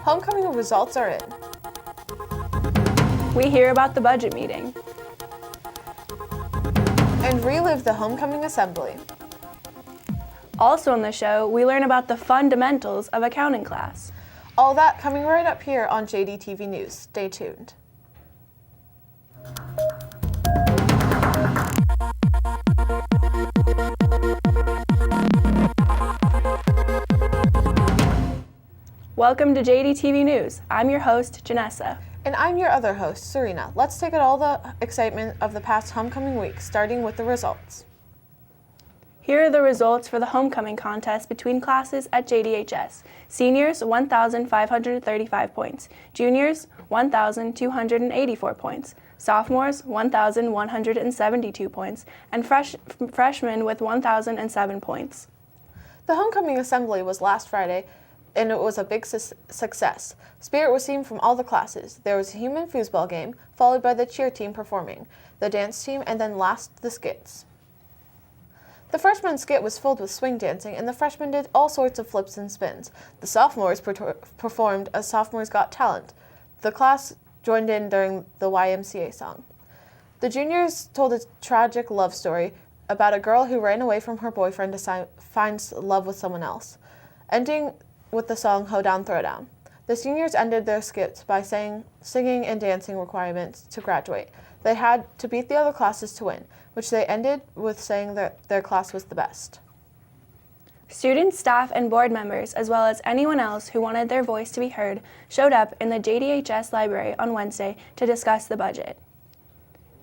Homecoming results are in. We hear about the budget meeting. And relive the homecoming assembly. Also on the show, we learn about the fundamentals of accounting class. All that coming right up here on JDTV News. Stay tuned. Welcome to JDTV News. I'm your host, Janessa. And I'm your other host, Serena. Let's take at all the excitement of the past homecoming week, starting with the results. Here are the results for the homecoming contest between classes at JDHS. Seniors, 1,535 points. Juniors, 1,284 points. Sophomores, 1,172 points. And freshmen with 1,007 points. The homecoming assembly was last Friday, and it was a big success. Spirit was seen from all the classes. There was a human foosball game, followed by the cheer team performing, the dance team, and then last the skits. The freshman skit was filled with swing dancing, and the freshmen did all sorts of flips and spins. The sophomores performed a Sophomores Got Talent. The class joined in during the YMCA song. The juniors told a tragic love story about a girl who ran away from her boyfriend to find love with someone else, ending with the song Ho Down Throw Down. The seniors ended their skits by singing and dancing requirements to graduate. They had to beat the other classes to win, which they ended with saying that their class was the best. Students, staff, and board members, as well as anyone else who wanted their voice to be heard, showed up in the JDHS library on Wednesday to discuss the budget.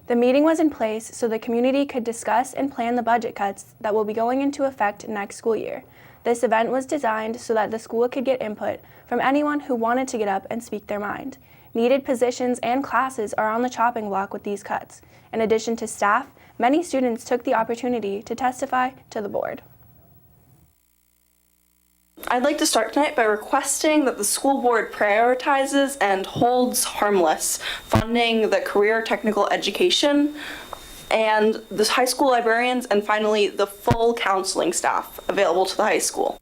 The meeting was in place so the community could discuss and plan the budget cuts that will be going into effect next school year. This event was designed so that the school could get input from anyone who wanted to get up and speak their mind. Needed positions and classes are on the chopping block with these cuts. In addition to staff, many students took the opportunity to testify to the board. I'd like to start tonight by requesting that the school board prioritizes and holds harmless funding the career technical education and the high school librarians, and finally the full counseling staff available to the high school.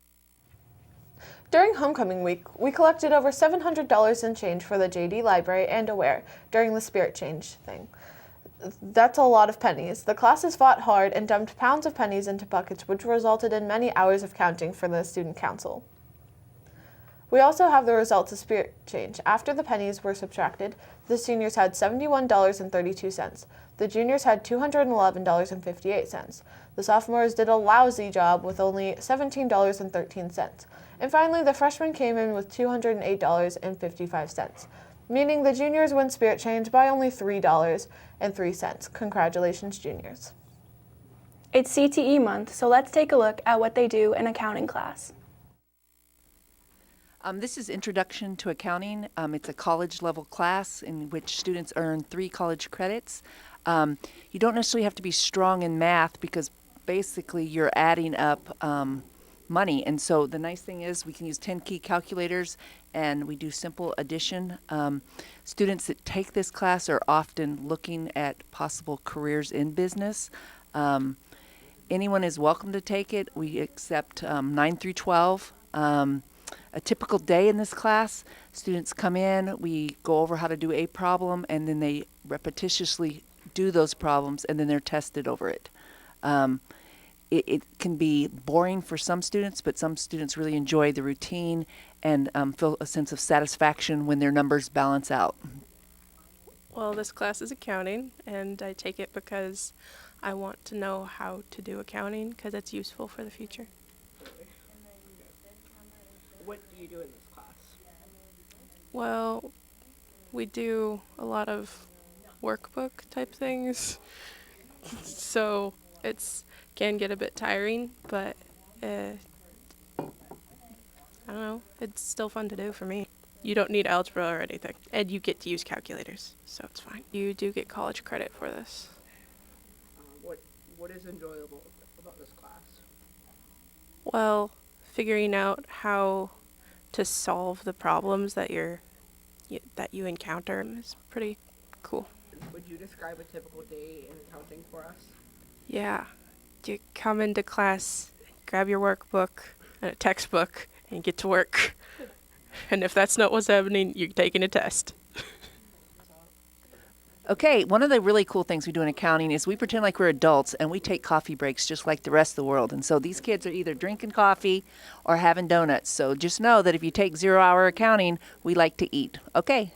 During homecoming week, we collected over $700 in change for the JD Library and Aware during the Spirit Change thing. That's a lot of pennies. The classes fought hard and dumped pounds of pennies into buckets, which resulted in many hours of counting for the student council. We also have the results of Spirit Change. After the pennies were subtracted, the seniors had $71.32. The juniors had $211.58. The sophomores did a lousy job with only $17.13. And finally, the freshmen came in with $208.55, meaning the juniors win Spirit Change by only $3.03. Congratulations, juniors. It's CTE month, so let's take a look at what they do in accounting class. This is Introduction to Accounting. It's a college-level class in which students earn 3 college credits. You don't necessarily have to be strong in math because basically you're adding up money. And so the nice thing is we can use 10-key calculators and we do simple addition. Students that take this class are often looking at possible careers in business. Anyone is welcome to take it. We accept 9 through 12. A typical day in this class, students come in, we go over how to do a problem, and then they repetitiously do those problems, and then they're tested over it. It can be boring for some students, but some students really enjoy the routine and feel a sense of satisfaction when their numbers balance out. Well, this class is accounting, and I take it because I want to know how to do accounting because it's useful for the future. What do you do in this class? Well, we do a lot of workbook type things, so can get a bit tiring, but I don't know, it's still fun to do for me. You don't need algebra or anything, and you get to use calculators, so it's fine. You do get college credit for this. What is enjoyable about this class? Well, figuring out how to solve the problems that you encounter is pretty cool. Would you describe a typical day in accounting for us? Yeah. You come into class, grab your workbook and a textbook, and get to work. And if that's not what's happening, you're taking a test. Okay, one of the really cool things we do in accounting is we pretend like we're adults and we take coffee breaks just like the rest of the world. And so these kids are either drinking coffee or having donuts. So just know that if you take 0-hour accounting, we like to eat. Okay.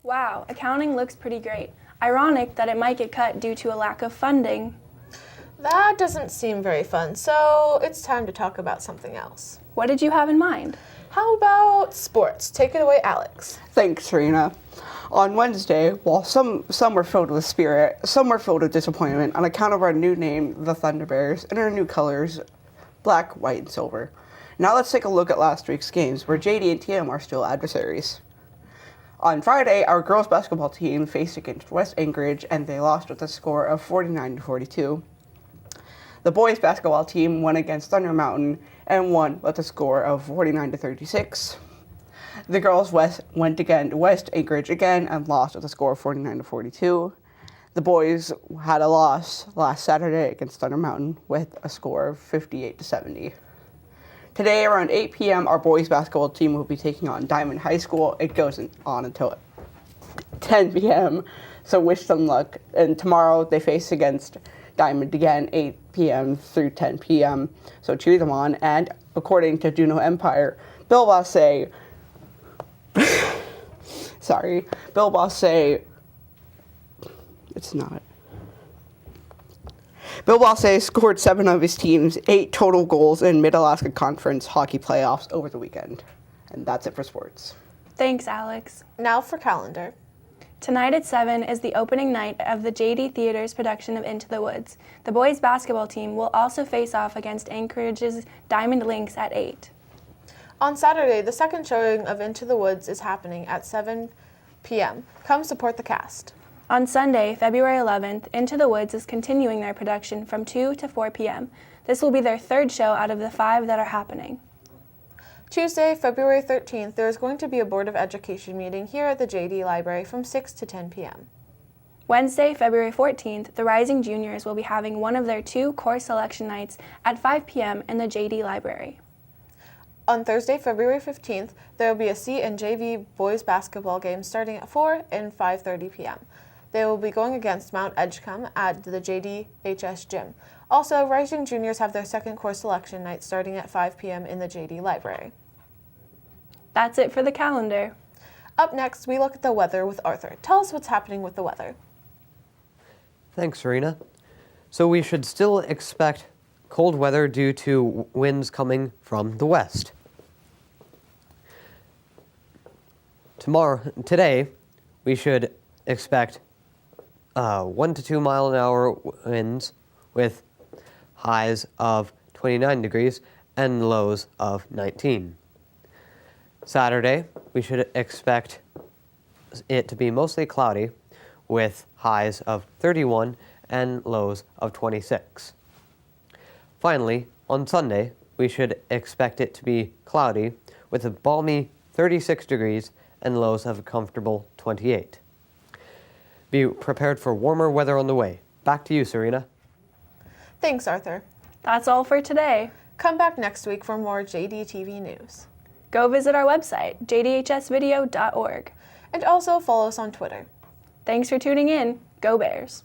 Wow, accounting looks pretty great. Ironic that it might get cut due to a lack of funding. That doesn't seem very fun, so it's time to talk about something else. What did you have in mind? How about sports? Take it away, Alex. Thanks, Serena. On Wednesday, while some were filled with spirit, some were filled with disappointment on account of our new name, the Thunder Bears, and our new colors, black, white, and silver. Now let's take a look at last week's games, where JD and TM are still adversaries. On Friday, our girls basketball team faced against West Anchorage, and they lost with a score of 49-42. The boys basketball team went against Thunder Mountain and won with a score of 49-36. The girls went against West Anchorage again and lost with a score of 49-42. The boys had a loss last Saturday against Thunder Mountain with a score of 58-70. Today around 8 p.m. our boys basketball team will be taking on Diamond High School. It goes on until 10 p.m. So wish them luck. And tomorrow they face against Diamond again, 8 p.m. through 10 p.m. So cheer them on. And according to Juno Empire, Bill Boss say, Bill Bosse scored 7 of his team's 8 total goals in Mid-Alaska Conference hockey playoffs over the weekend. And that's it for sports. Thanks, Alex. Now for calendar. Tonight at 7 is the opening night of the JD Theater's production of Into the Woods. The boys basketball team will also face off against Anchorage's Diamond Lynx at 8. On Saturday, the second showing of Into the Woods is happening at 7 p.m. Come support the cast. On Sunday, February 11th, Into the Woods is continuing their production from 2 to 4 p.m. This will be their third show out of the 5 that are happening. Tuesday, February 13th, there is going to be a Board of Education meeting here at the JD Library from 6 to 10 p.m. Wednesday, February 14th, the Rising Juniors will be having one of their 2 course selection nights at 5 p.m. in the JD Library. On Thursday, February 15th, there will be a C and JV boys basketball game starting at 4 and 5:30 p.m. They will be going against Mount Edgecombe at the JDHS gym. Also, Rising Juniors have their second course selection night starting at 5 p.m. in the JD Library. That's it for the calendar. Up next, we look at the weather with Arthur. Tell us what's happening with the weather. Thanks, Serena. So we should still expect cold weather due to winds coming from the west. Today, we should expect 1 to 2 mile an hour winds with highs of 29 degrees and lows of 19. Saturday, we should expect it to be mostly cloudy with highs of 31 and lows of 26. Finally, on Sunday, we should expect it to be cloudy with a balmy 36 degrees and lows of a comfortable 28. Be prepared for warmer weather on the way. Back to you, Serena. Thanks, Arthur. That's all for today. Come back next week for more JDTV news. Go visit our website, jdhsvideo.org. And also follow us on Twitter. Thanks for tuning in. Go Bears.